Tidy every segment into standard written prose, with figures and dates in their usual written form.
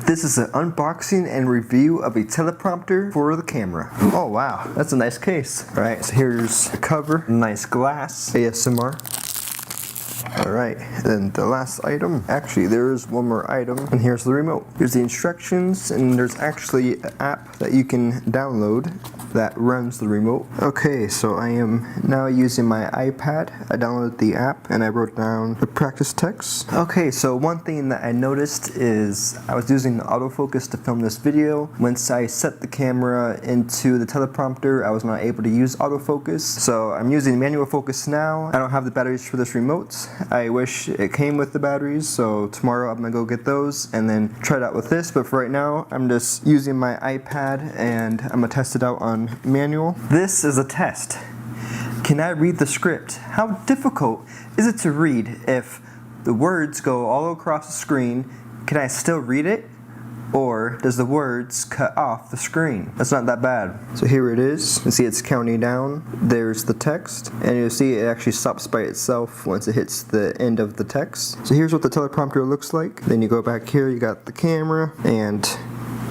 This is an unboxing and review of a teleprompter for the camera. Oh wow, that's a nice case. Alright, so here's the cover, nice glass, ASMR. Alright, then the last item. Actually, there is one more item, and here's the remote. Here's the instructions, and there's actually an app that you can download that runs the remote. Okay, so I am now using my iPad. I downloaded the app and I wrote down the practice text. Okay, so one thing that I noticed is I was using the autofocus to film this video. Once I set the camera into the teleprompter, I was not able to use autofocus. So I'm using manual focus now. I don't have the batteries for this remote. I wish it came with the batteries, so tomorrow I'm gonna go get those and then try it out with this. But for right now, I'm just using my iPad and I'm gonna test it out on manual. This is a test. Can I read the script? How difficult is it to read if the words go all across the screen? Can I still read it? Or does the words cut off the screen? That's not that bad. So here it is. You see it's counting down. There's the text. And you'll see it actually stops by itself once it hits the end of the text. So here's what the teleprompter looks like. Then you go back here, you got the camera, and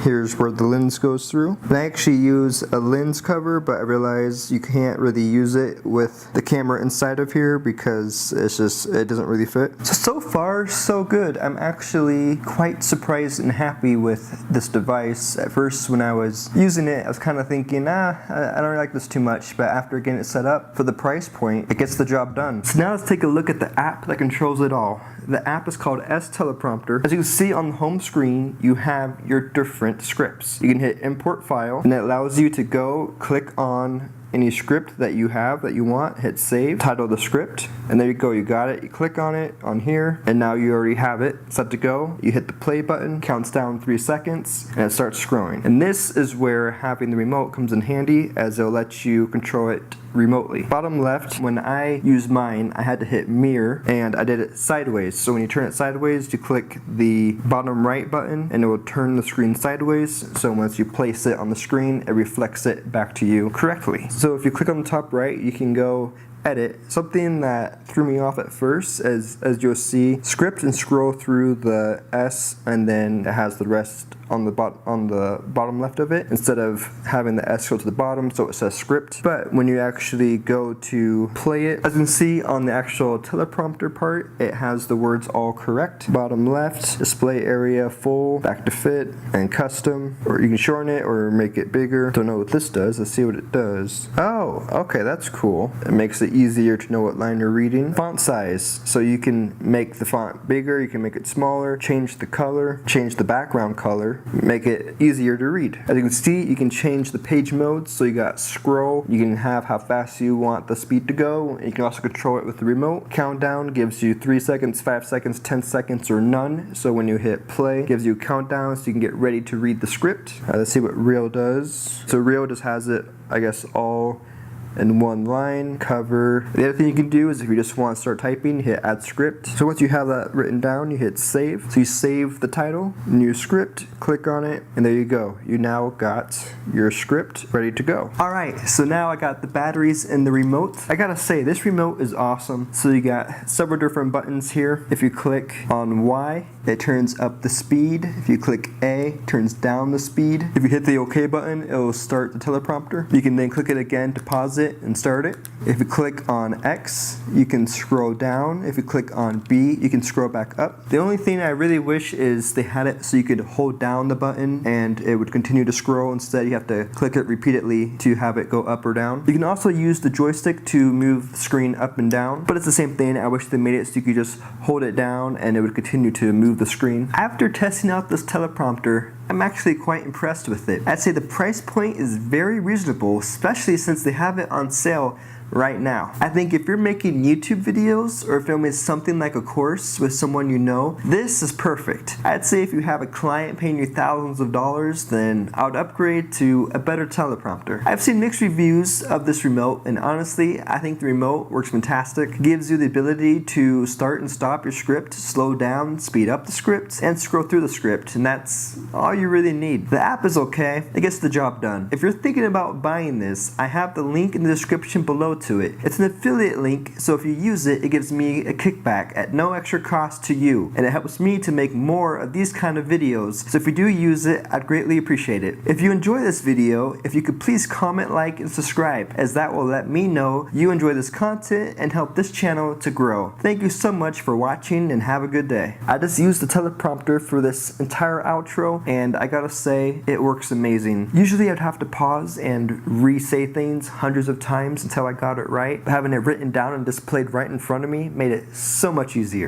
here's where the lens goes through. And I actually use a lens cover, but I realize you can't really use it with the camera inside of here because it doesn't really fit. So far, so good. I'm actually quite surprised and happy with this device. At first, when I was using it, I was kind of thinking, I don't really like this too much, but after getting it set up for the price point, it gets the job done. So now let's take a look at the app that controls it all. The app is called Teleprompter. As you can see on the home screen, you have your different scripts. You can hit import file, and it allows you to go click on any script that you have that you want, hit save, title the script, and there you go, you got it. You click on it on here, and now you already have it set to go. You hit the play button, counts down 3 seconds, and it starts scrolling. And this is where having the remote comes in handy, as it'll let you control it remotely. Bottom left, when I used mine, I had to hit mirror, and I did it sideways. So when you turn it sideways, you click the bottom right button, and it will turn the screen sideways. So once you place it on the screen, it reflects it back to you correctly. So if you click on the top right, you can go edit. Something that threw me off at first, as you'll see, script and scroll through the S, and then it has the rest on the bottom left of it, instead of having the S go to the bottom, so it says script. But when you actually go to play it, as you can see on the actual teleprompter part, it has the words all correct. Bottom left, display area full, back to fit, and custom, or you can shorten it or make it bigger. Don't know what this does. Let's see what it does. Oh, okay, that's cool. It makes it easier to know what line you're reading. Font size, so you can make the font bigger, you can make it smaller, change the color, change the background color, make it easier to read. As you can see, you can change the page modes, so you got scroll, you can have how fast you want the speed to go, you can also control it with the remote. Countdown gives you 3 seconds, 5 seconds, 10 seconds, or none, so when you hit play, it gives you a countdown so you can get ready to read the script. Let's see what Reel does. So Reel just has it, I guess, all in one line, cover. The other thing you can do is if you just want to start typing, hit add script. So once you have that written down, you hit save. So you save the title, new script, click on it, and there you go. You now got your script ready to go. Alright, so now I got the batteries in the remote. I gotta say, this remote is awesome. So you got several different buttons here. If you click on Y, it turns up the speed. If you click A, it turns down the speed. If you hit the OK button, it will start the teleprompter. You can then click it again to pause it and start it. If you click on X, you can scroll down. If you click on B, you can scroll back up. The only thing I really wish is they had it so you could hold down the button and it would continue to scroll. Instead, you have to click it repeatedly to have it go up or down. You can also use the joystick to move the screen up and down, but it's the same thing. I wish they made it so you could just hold it down and it would continue to move the screen. After testing out this teleprompter, I'm actually quite impressed with it. I'd say the price point is very reasonable, especially since they have it on sale right now. I think if you're making YouTube videos or filming something like a course with someone you know, this is perfect. I'd say if you have a client paying you thousands of dollars, then I would upgrade to a better teleprompter. I've seen mixed reviews of this remote, and honestly, I think the remote works fantastic. Gives you the ability to start and stop your script, slow down, speed up the script, and scroll through the script, and that's all you really need. The app is okay, it gets the job done. If you're thinking about buying this, I have the link in the description below to it. It's an affiliate link, so if you use it, it gives me a kickback at no extra cost to you, and it helps me to make more of these kind of videos. So if you do use it, I'd greatly appreciate it. If you enjoy this video, if you could please comment, like, and subscribe, as that will let me know you enjoy this content and help this channel to grow. Thank you so much for watching and have a good day. I just used the teleprompter for this entire outro, and I gotta say, it works amazing. Usually I'd have to pause and re-say things hundreds of times until I got it right, but having it written down and displayed right in front of me made it so much easier.